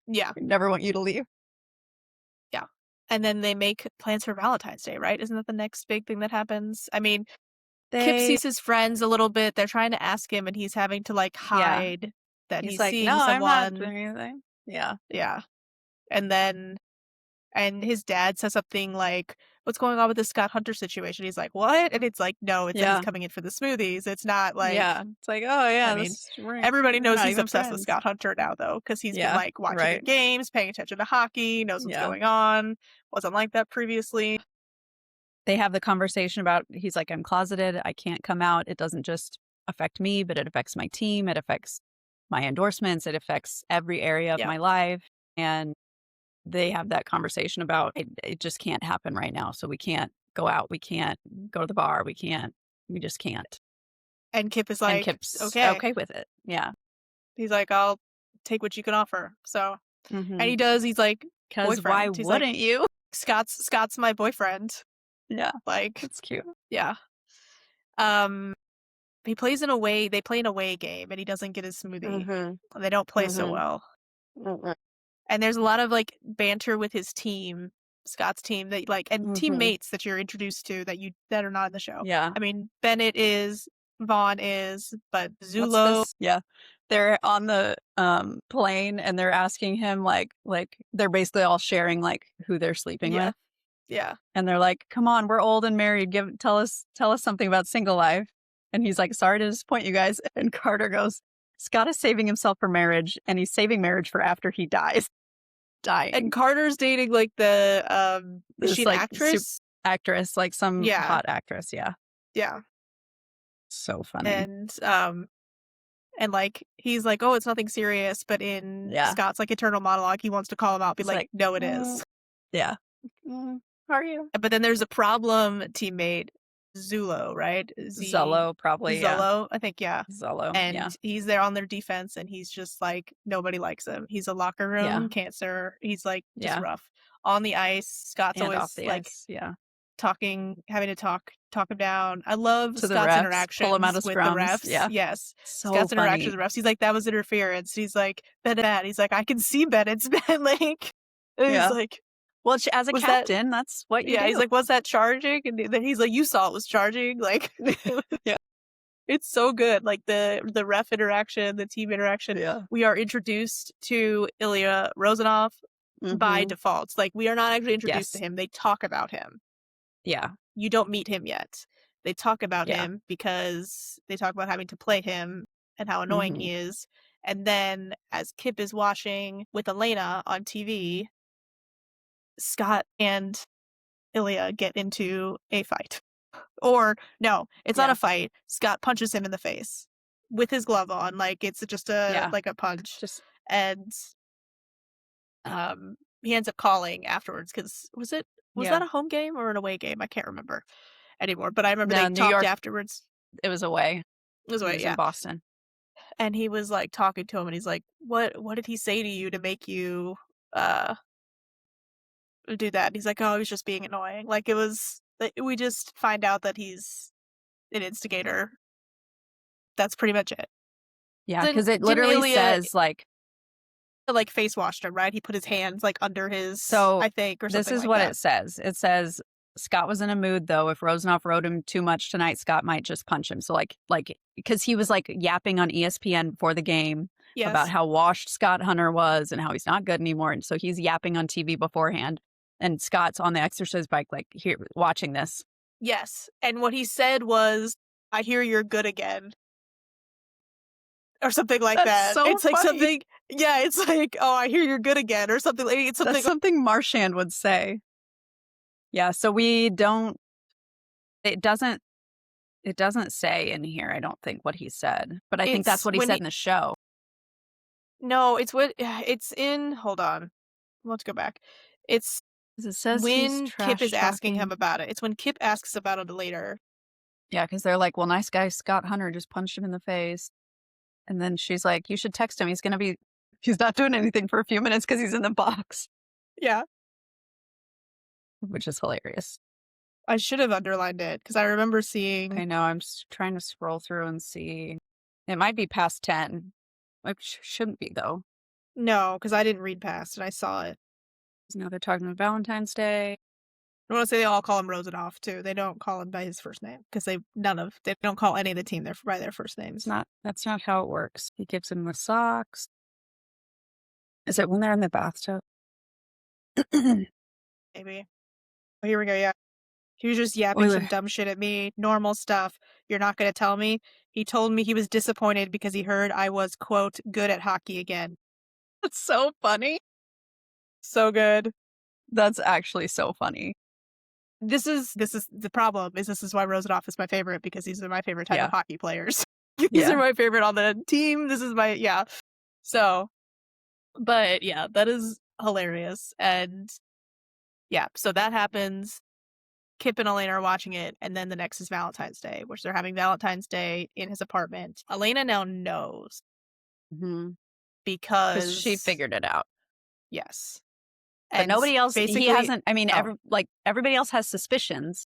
B: Yeah.
A: We never want you to leave.
B: Yeah. And then they make plans for Valentine's Day, right? Isn't that the next big thing that happens? I mean, Kip sees his friends a little bit. They're trying to ask him and he's having to like hide that he's
A: like,
B: seeing
A: no,
B: someone.
A: I'm not doing anything. Yeah.
B: Yeah. And his dad says something like, what's going on with this Scott Hunter situation? He's like, what? And it's like, no, it's that he's coming in for the smoothies. It's not like,
A: it's like, oh yeah.
B: I mean, everybody knows he's obsessed with Scott Hunter now though, because he's been like watching the games, paying attention to hockey, knows what's going on. Wasn't like that previously.
A: They have the conversation about, he's like, I'm closeted. I can't come out. It doesn't just affect me, but it affects my team. It affects my endorsements. It affects every area of my life. And they have that conversation about it just can't happen right now. So we can't go out. We can't go to the bar. We just can't.
B: And Kip is
A: And
B: like,
A: Kip's
B: okay.
A: okay with it. Yeah.
B: He's like, I'll take what you can offer. So, and he does. He's like,
A: Because
B: boyfriend.
A: why
B: He's
A: wouldn't
B: like,
A: you?
B: Scott's my boyfriend.
A: Yeah.
B: Like,
A: That's cute.
B: yeah. He plays they play an away game and he doesn't get his smoothie. They don't play so well. And there's a lot of like banter with his team, Scott's team, that like, and teammates that you're introduced to that are not in the show.
A: Yeah.
B: I mean, Bennett is, Vaughn is, but Zulo.
A: Yeah. They're on the plane and they're asking him like they're basically all sharing like who they're sleeping with.
B: Yeah.
A: And they're like, "Come on, we're old and married. Tell us something about single life." And he's like, "Sorry to disappoint you guys." And Carter goes, "Scott is saving himself for marriage, and he's saving marriage for after he dies." Dying.
B: And Carter's dating like the is she an
A: like,
B: actress?
A: Actress, like some hot actress, yeah.
B: Yeah.
A: So funny.
B: And like he's like, oh, it's nothing serious, but in Scott's like internal monologue, he wants to call him out, be like, no, it is.
A: Yeah. How are you?
B: But then there's a problem teammate, Zulo, right?
A: Zello, probably.
B: Zello, I think, yeah.
A: Zello,
B: and he's there on their defense, and he's just like, nobody likes him. He's a locker room cancer. He's like just rough on the ice. Scott's
A: and
B: always
A: off the
B: like,
A: ice.
B: having to talk him down. I love
A: to
B: Scott's
A: refs,
B: interactions
A: pull him out of
B: with
A: scrums.
B: the refs.
A: Yeah.
B: Yes.
A: So
B: Scott's
A: funny.
B: interactions with refs. He's like, that was interference. He's like, Bennett. He's like, I can see Bennett's been like, he's like,
A: well, as a captain, that's what you do.
B: He's like, was that charging? And then he's like, you saw it was charging. Like, it's so good. Like the ref interaction, the team interaction.
A: Yeah.
B: We are introduced to Ilya Rozanov by default. Like, we are not actually introduced to him. They talk about him.
A: Yeah.
B: You don't meet him yet. They talk about him because they talk about having to play him and how annoying he is. And then as Kip is watching with Elena on TV, Scott and Ilya get into a fight. Or no, it's not a fight. Scott punches him in the face with his glove on. Like, it's just like a punch. And he ends up calling afterwards because was that a home game or an away game? I can't remember anymore. But I remember they talked afterwards.
A: It was away.
B: It was away,
A: in Boston.
B: And he was like talking to him, and he's like, "What did he say to you to make you do that?" And he's like, "Oh, he's just being annoying." Like, it was. We just find out that he's an instigator. That's pretty much it. Yeah,
A: because it literally says like
B: face washed him, right? He put his hands like under his, I think, or something.
A: This is
B: like
A: what
B: that.
A: It says. It says Scott was in a mood though. If Rozanov rode him too much tonight, Scott might just punch him. So like because he was like yapping on ESPN before the game about how washed Scott Hunter was and how he's not good anymore, and so he's yapping on TV beforehand. And Scott's on the exercise bike, like, here, watching this.
B: Yes. And what he said was, "I hear you're good again." Or something like that.
A: So
B: it's like something, it's like, "Oh, I hear you're good again," or something. It's something.
A: That's something Marchand would say. Yeah, so we don't, it doesn't say in here, I don't think, what he said. But I think that's what he said in the show.
B: No, it's in, hold on. Let's go back. It's,
A: it says
B: when Kip is asking him about it. It's when Kip asks about it later.
A: Yeah, because they're like, well, nice guy Scott Hunter just punched him in the face. And then she's like, you should text him. He's not doing anything for a few minutes because he's in the box.
B: Yeah.
A: Which is hilarious.
B: I should have underlined it because I remember seeing.
A: I know. I'm trying to scroll through and see. It might be past 10. It shouldn't be, though.
B: No, because I didn't read past and I saw it.
A: Now they're talking about Valentine's Day.
B: I want to say they all call him Rozanov too. They don't call him by his first name because they don't call any of the team by their first names.
A: That's not how it works. He gives him the socks. Is it when they're in the bathtub?
B: Maybe. Oh, here we go. Yeah, he was just yapping some dumb shit at me. Normal stuff. You're not going to tell me. He told me he was disappointed because he heard I was, quote, good at hockey again.
A: That's so funny.
B: So good.
A: That's actually so funny.
B: This is the problem. This is why Rozanov is my favorite, because these are my favorite type of hockey players. These are my favorite on the team. This is my So, but yeah, that is hilarious. And yeah, so that happens. Kip and Elena are watching it, and then the next is Valentine's Day, which they're having Valentine's Day in his apartment. Elena now knows
A: Because she
B: because
A: figured it out.
B: yes,
A: But
B: and
A: nobody else, he
B: basically,
A: hasn't, I mean,
B: oh
A: everybody else has suspicions.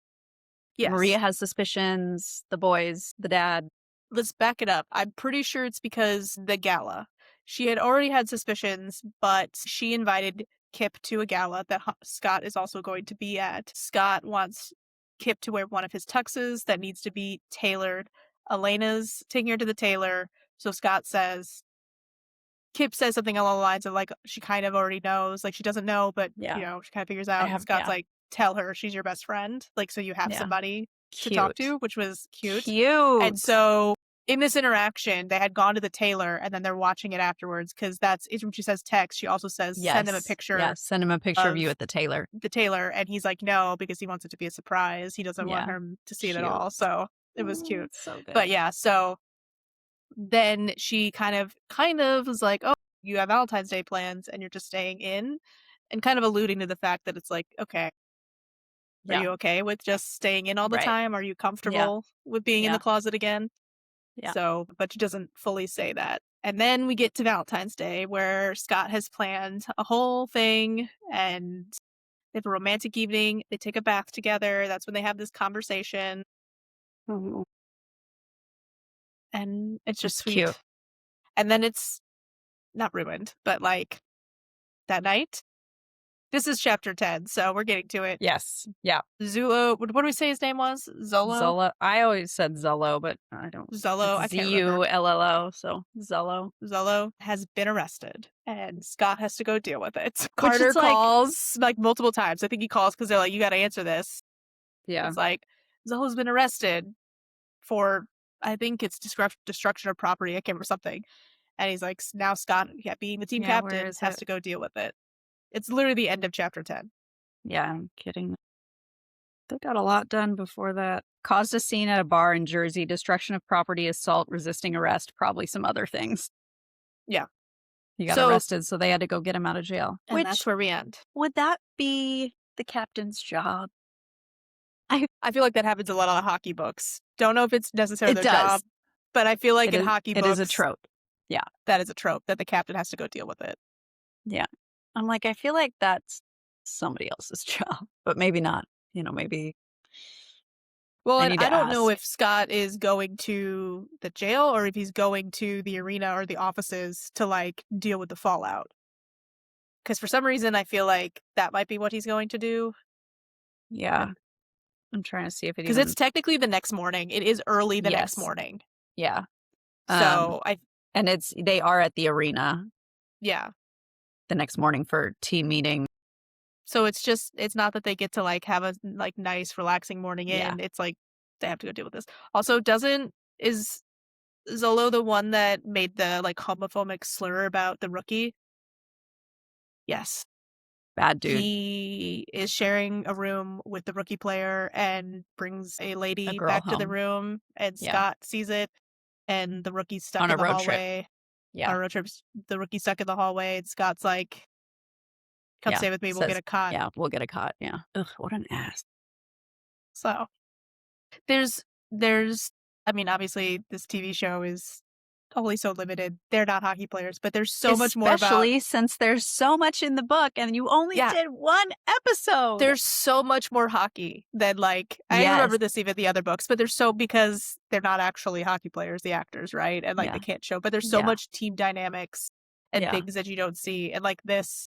A: Maria
B: yes,
A: has suspicions, the boys, the dad.
B: let's back it up. I'm pretty sure it's because the gala. She had already had suspicions, but she invited Kip to a gala that Scott is also going to be at. Scott wants Kip to wear one of his tuxes that needs to be tailored. Elena's taking her to the tailor. So Scott says, Kip says something along the lines of like, she kind of already knows. Like, she doesn't know, but,
A: Yeah.
B: she kind of figures out. And Scott's like, tell her she's your best friend. Like, so you have
A: Yeah.
B: somebody to
A: Cute.
B: talk to, which was cute.
A: Cute.
B: And so in this interaction, they had gone to the tailor and then they're watching it afterwards because when she says text, she also says, send him a picture.
A: Yeah, send him a picture of you at the tailor.
B: And he's like, no, because he wants it to be a surprise. He doesn't want her to see it at all. So it was cute.
A: So good.
B: But yeah, so then she kind of was like, oh, you have Valentine's Day plans and you're just staying in, and kind of alluding to the fact that it's like, okay, are you okay with just staying in all the time? Are you comfortable with being in the closet again?
A: Yeah.
B: So, but she doesn't fully say that. And then we get to Valentine's Day where Scott has planned a whole thing and they have a romantic evening. They take a bath together. That's when they have this conversation. And it's just sweet.
A: Cute.
B: And then it's not ruined, but like that night, this is chapter 10, so we're getting to it.
A: Yes. Yeah.
B: Zulo, what do we say his name was? Zolo?
A: Zolo. I always said Zello, but I don't.
B: Zolo, I can't remember.
A: Zullo, so Zello.
B: Zolo has been arrested, and Scott has to go deal with it. Carter calls like multiple times. I think he calls because they're like, you got to answer this.
A: Yeah.
B: It's like, Zolo's been arrested for, I think it's destruction of property. I can't remember something. And he's like, now Scott, being the team captain, has to go deal with it. It's literally the end of chapter 10.
A: Yeah, I'm kidding. They got a lot done before that. Caused a scene at a bar in Jersey, destruction of property, assault, resisting arrest, probably some other things.
B: Yeah.
A: He got arrested, so they had to go get him out of jail.
B: And that's where we end.
A: Would that be the captain's job?
B: I feel like that happens a lot on hockey books. Don't know if it's necessarily their job, but I feel like in hockey books,
A: it is a trope. Yeah.
B: That is a trope that the captain has to go deal with it.
A: Yeah. I'm like, I feel like that's somebody else's job, but maybe not. Maybe.
B: Well, and I don't know if Scott is going to the jail or if he's going to the arena or the offices to like deal with the fallout. Because for some reason, I feel like that might be what he's going to do.
A: Yeah. I'm trying to see if it
B: because it's technically the next morning. It is early the next morning.
A: Yeah.
B: So
A: they are at the arena.
B: Yeah.
A: The next morning for team meeting.
B: So it's not that they get to like have a like nice relaxing morning in. It's like they have to go deal with this. Also, is Zolo the one that made the like homophobic slur about the rookie? Yes.
A: Bad dude.
B: He is sharing a room with the rookie player and brings a lady back to the room, and Scott sees it, and the rookie's stuck in the hallway.
A: Yeah.
B: On a road trip, the rookie's stuck in the hallway, and Scott's like, come stay with me, we'll get a cot.
A: Yeah, we'll get a cot, yeah. Ugh, what an ass.
B: So, there's I mean, obviously, this TV show is only so limited. They're not hockey players, but there's so much more about...
A: Especially since there's so much in the book, and you only did one episode.
B: There's so much more hockey than, like... I remember this even the other books, but because they're not actually hockey players, the actors, right? And, like, they can't show... But there's so much team dynamics and things that you don't see. And, like, this,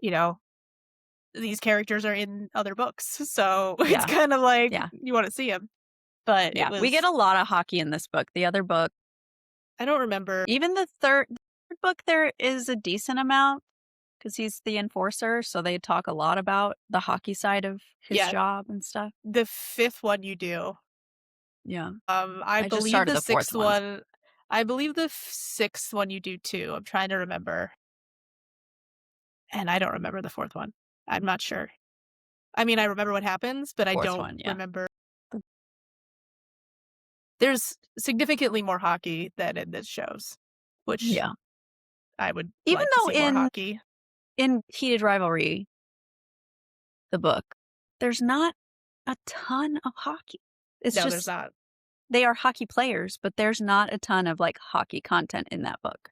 B: these characters are in other books. So it's kind of like, you want to see them. But
A: we get a lot of hockey in this book. The other book,
B: I don't remember.
A: Even the third book, there is a decent amount because he's the enforcer. So they talk a lot about the hockey side of his job and stuff.
B: The fifth one you do.
A: Yeah.
B: I believe the sixth one. I believe the sixth one you do too. I'm trying to remember. And I don't remember the fourth one. I'm not sure. I mean, I remember what happens, but I don't remember. There's significantly more hockey than in this shows, which I would even like to see more hockey.
A: in Heated Rivalry, the book, there's not a ton of hockey. It's
B: No, there's
A: just
B: not.
A: they are hockey players, but there's not a ton of like hockey content in that book.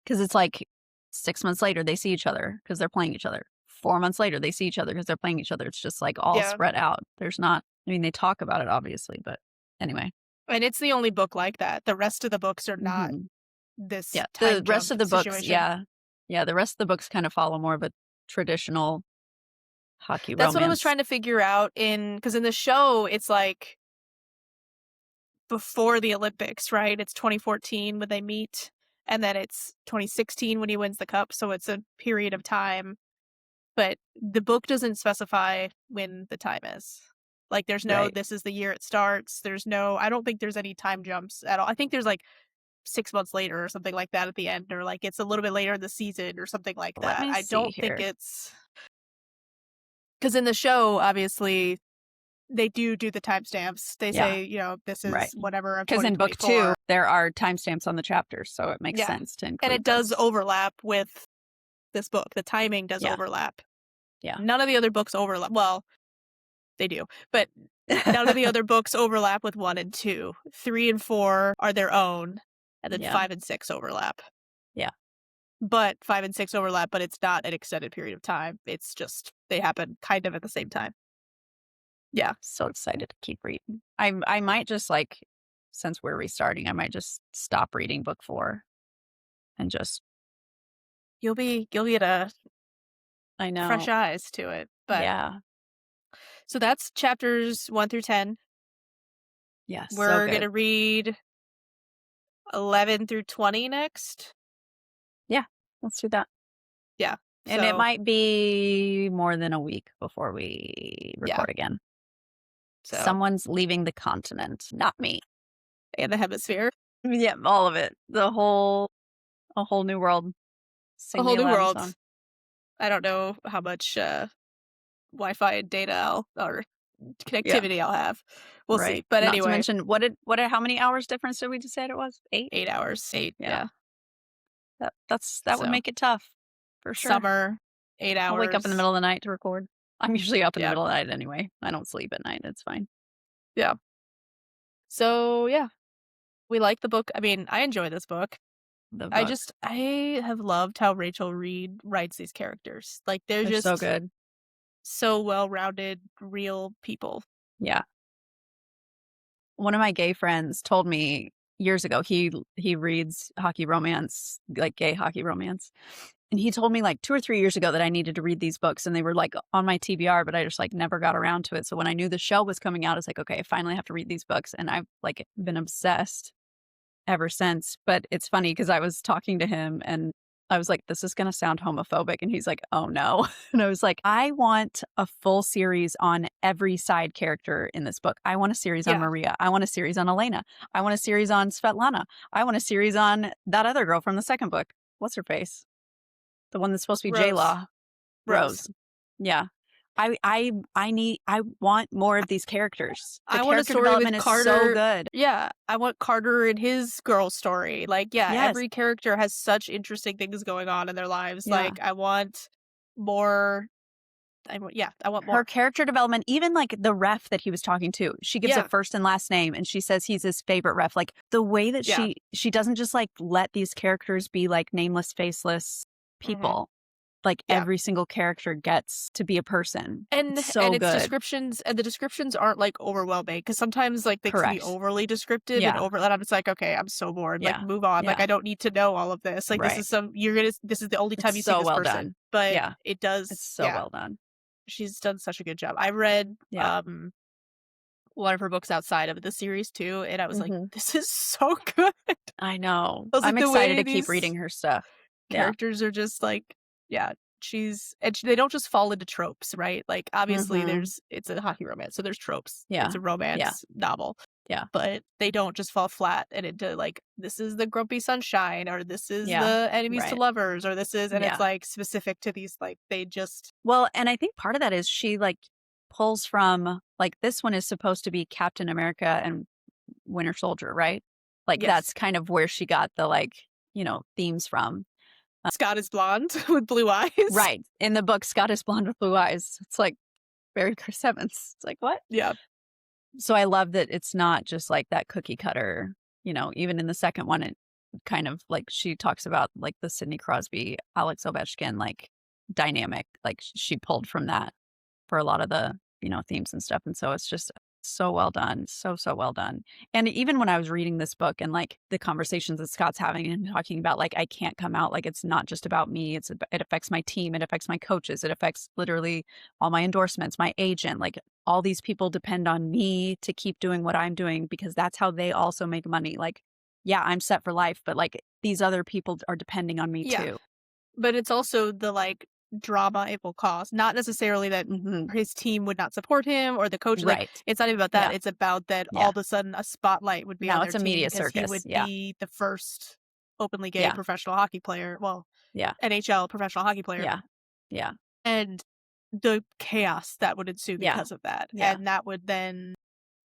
A: Because it's like 6 months later, they see each other because they're playing each other. 4 months later, they see each other because they're playing each other. It's just like all
B: Yeah.
A: spread out. There's not, I mean, they talk about it obviously, but anyway.
B: And it's the only book like that. The rest of the books are not
A: Mhm.
B: this
A: Yeah.
B: time
A: The rest
B: jump
A: of the books,
B: situation.
A: yeah. Yeah. The rest of the books kind of follow more of a traditional hockey
B: That's what I was
A: romance.
B: trying to figure out because in the show, it's like before the Olympics, right? It's 2014 when they meet, and then it's 2016 when he wins the cup. So it's a period of time, but the book doesn't specify when the time is. Like, there's no,
A: Right.
B: this is the year it starts. I don't think there's any time jumps at all. I think there's like 6 months later or something like that at the end, or like it's a little bit later in the season or something like
A: Let
B: that.
A: me
B: I
A: see
B: don't think
A: here.
B: it's because in the show, obviously, they do the timestamps. They
A: Yeah.
B: say, this
A: Right.
B: is whatever of
A: Because in book
B: 2024.
A: 2, there are timestamps on the chapters. So it makes
B: Yeah.
A: sense to include
B: And it does
A: those.
B: overlap with this book. The timing does
A: Yeah.
B: overlap.
A: Yeah.
B: None of the other books overlap. Well, they do, but none of the other books overlap with 1 and 2. 3 and 4 are their own, and then
A: Yeah.
B: 5 and 6 overlap.
A: Yeah.
B: But 5 and 6 overlap, but it's not an extended period of time. It's just they happen kind of at the same time. Yeah.
A: So excited to keep reading. I might just like, since we're restarting, I might just stop reading book 4 and just,
B: You'll get a
A: I know.
B: fresh eyes to it. But
A: Yeah.
B: so that's chapters 1 through 10.
A: Yeah. So
B: We're
A: good.
B: going to read 11 through 20 next.
A: Yeah. Let's do that.
B: Yeah.
A: And it might be more than a week before we record again.
B: So
A: Someone's leaving the continent, not me.
B: and the hemisphere.
A: Yeah, all of it. A whole new world. Sing
B: A whole
A: the
B: new
A: Aladdin
B: world.
A: song.
B: I don't know how much Wi-Fi and data or connectivity I'll have. We'll see. But
A: Not
B: anyway,
A: to mention, how many hours difference did we decide it was? 8?
B: 8 hours. 8. Yeah.
A: That would make it tough, for sure.
B: Summer, 8 hours.
A: I'll wake up in the middle of the night to record. I'm usually up in the
B: Yeah.
A: middle of the night anyway. I don't sleep at night. It's fine.
B: Yeah. So, yeah. We like the book. I mean, I enjoy this book. I have loved how Rachel Reid writes these characters. Like, they're just
A: so good.
B: so well-rounded, real people.
A: Yeah. One of my gay friends told me years ago, he reads hockey romance, like gay hockey romance. And he told me like 2 or 3 years ago that I needed to read these books, and they were like on my TBR, but I just like never got around to it. So when I knew the show was coming out, I was like, okay, I finally have to read these books. And I've like been obsessed ever since. But it's funny because I was talking to him and I was like, this is going to sound homophobic. And he's like, oh no. And I was like, I want a full series on every side character in this book. I want a series on Maria. I want a series on Elena. I want a series on Svetlana. I want a series on that other girl from the second book. What's her face? The one that's supposed to be J-Law. Rose. Yeah. I want more of these characters. The
B: I want a
A: character
B: story
A: development
B: with
A: is
B: Carter.
A: so good.
B: Yeah. I want Carter and his girl story. Like,
A: Yes.
B: every character has such interesting things going on in their lives.
A: Yeah.
B: Like, I want more. I want more.
A: Her character development, even like the ref that he was talking to, she gives a first and last name and she says he's his favorite ref. Like the way that she doesn't just like let these characters be like nameless, faceless people. Like every single character gets to be a person.
B: And
A: it's so
B: and its
A: good.
B: descriptions, and the descriptions aren't like overwhelming because sometimes like they can be overly descriptive and I'm just like, okay, I'm so bored. Like move on. Like I don't need to know all of this. Like this is this is the only time you see this person.
A: Done.
B: But it does.
A: It's so well done.
B: She's done such a good job. I read one of her books outside of the series too, and I was like, this is so good.
A: I know.
B: I'm
A: excited to keep reading her stuff.
B: Characters are just like, they don't just fall into tropes, right? Like obviously it's a hockey romance, so there's tropes.
A: Yeah.
B: It's a romance novel.
A: Yeah.
B: But they don't just fall flat and into like, this is the grumpy sunshine, or this is the enemies to lovers, or this is, and it's like specific to these, like they just.
A: Well, and I think part of that is she like pulls from, like this one is supposed to be Captain America and Winter Soldier, right? Like that's kind of where she got the like, themes from.
B: Scott is blonde with blue eyes.
A: Right. In the book, Scott is blonde with blue eyes. It's like very Chris Evans. It's like, what?
B: Yeah.
A: So I love that it's not just like that cookie cutter, even in the second one, it kind of like she talks about like the Sidney Crosby, Alex Ovechkin, like dynamic, like she pulled from that for a lot of the, themes and stuff. And so it's just so well done. So, so well done. And even when I was reading this book and like the conversations that Scott's having and talking about, like, I can't come out, like, it's not just about me. It affects my team. It affects my coaches. It affects literally all my endorsements, my agent, like all these people depend on me to keep doing what I'm doing because that's how they also make money. Like, yeah, I'm set for life, but like these other people are depending on me too.
B: But it's also the like drama it will cause. Not necessarily that his team would not support him or the coach.
A: Right.
B: Like, it's not even about that.
A: Yeah.
B: It's about that all of a sudden a spotlight would be on their
A: it's a
B: team
A: media
B: because
A: circus.
B: he would be the first openly gay
A: Yeah.
B: professional hockey player. Well,
A: Yeah.
B: NHL professional hockey player.
A: Yeah. Yeah.
B: And the chaos that would ensue because of that.
A: Yeah.
B: And that would then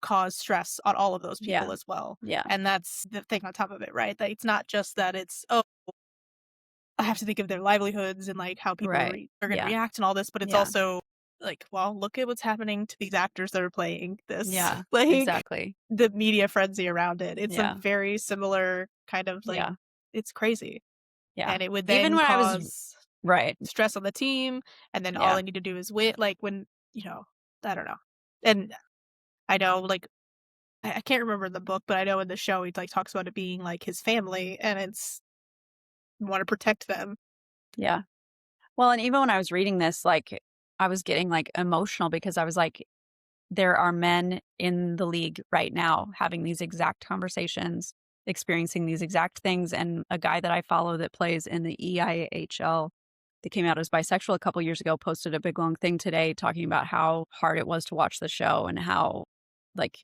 B: cause stress on all of those people as well.
A: Yeah.
B: And that's the thing on top of it, right? That it's not just that it's, I have to think of their livelihoods and like how people are going to react and all this, but it's also like, well, look at what's happening to these actors that are playing this.
A: Yeah,
B: like,
A: exactly.
B: The media frenzy around it. It's
A: Yeah.
B: a very similar kind of like, it's crazy.
A: Yeah.
B: And it would then
A: even when
B: cause
A: I was
B: stress on the team, and then all I need to do is win. Like when, I don't know. And I know, like, I can't remember the book, but I know in the show he like talks about it being like his family, and it's want to protect them.
A: Yeah. Well, and even when I was reading this, like I was getting like emotional because I was like, there are men in the league right now having these exact conversations, experiencing these exact things. And a guy that I follow that plays in the EIHL that came out as bisexual a couple years ago posted a big long thing today talking about how hard it was to watch the show and how like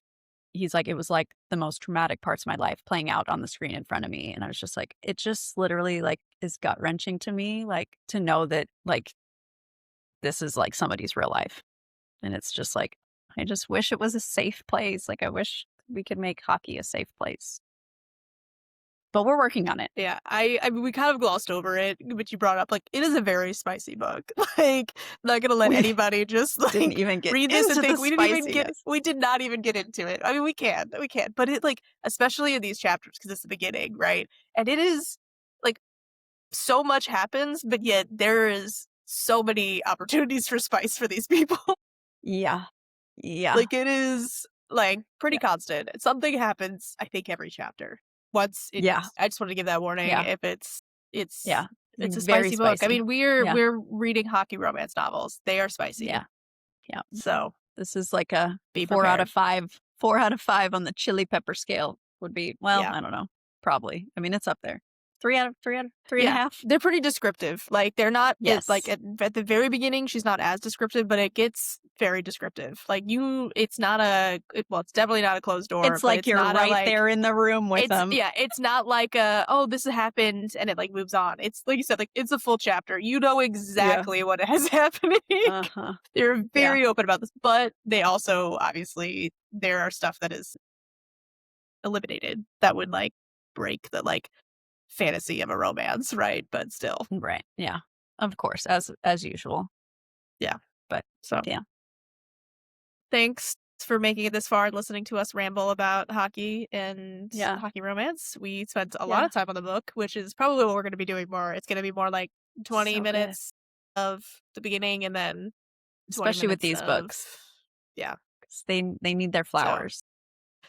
A: he's like, it was like the most traumatic parts of my life playing out on the screen in front of me. And I was just like, it just literally like is gut wrenching to me, like to know that like this is like somebody's real life. And it's just like, I just wish it was a safe place. Like I wish we could make hockey a safe place. But we're working on it.
B: Yeah, I mean, we kind of glossed over it, but you brought up like it is a very spicy book. Like, not gonna let anybody just like
A: didn't even get
B: read this and think
A: spiciness.
B: we did not even get into it. I mean, we can, but it like especially in these chapters because it's the beginning, right? And it is like so much happens, but yet there is so many opportunities for spice for these people.
A: Yeah,
B: like it is like pretty constant. Something happens, I think, every chapter. Once it is. I just wanted to give that warning. If it's it's a spicy book. I mean, we're reading hockey romance novels. They are spicy.
A: Yeah.
B: So
A: this is like a 4 out of 5. 4 out of 5 on the chili pepper scale would be, well, I don't know. Probably. I mean, it's up there. 3 out of 3.5.
B: They're pretty descriptive. Like they're not like at the very beginning she's not as descriptive, but it gets very descriptive. Like it's not it's definitely not a closed door.
A: It's like you're right there in the room with them.
B: Yeah, it's not like this has happened and it like moves on. It's like you said, like it's a full chapter. You know exactly what has happening. They're very open about this, but they also obviously there are stuff that is eliminated that would like break the like fantasy of a romance, right? But still,
A: right? Yeah, of course, as usual.
B: Yeah,
A: but
B: so thanks for making it this far and listening to us ramble about hockey and hockey romance. We spent a lot of time on the book, which is probably what we're going to be doing more. It's going to be more like 20 minutes of the beginning, and then
A: especially with these books, because they need their flowers.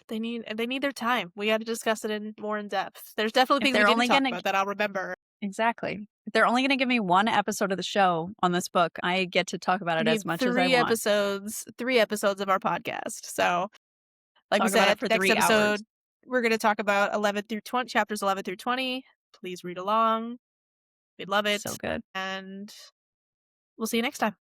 B: They need their time. We got to discuss it more in depth. There's definitely things we didn't talk about that I'll remember.
A: Exactly. If they're only going to give me one episode of the show on this book, I get to talk about it as much as I want.
B: 3 episodes of our podcast. So, like we said,
A: for
B: next
A: 3
B: episode,
A: hours.
B: We're going to talk about 11 through 20, chapters 11 through 20. Please read along. We'd love it.
A: So good.
B: And we'll see you next time.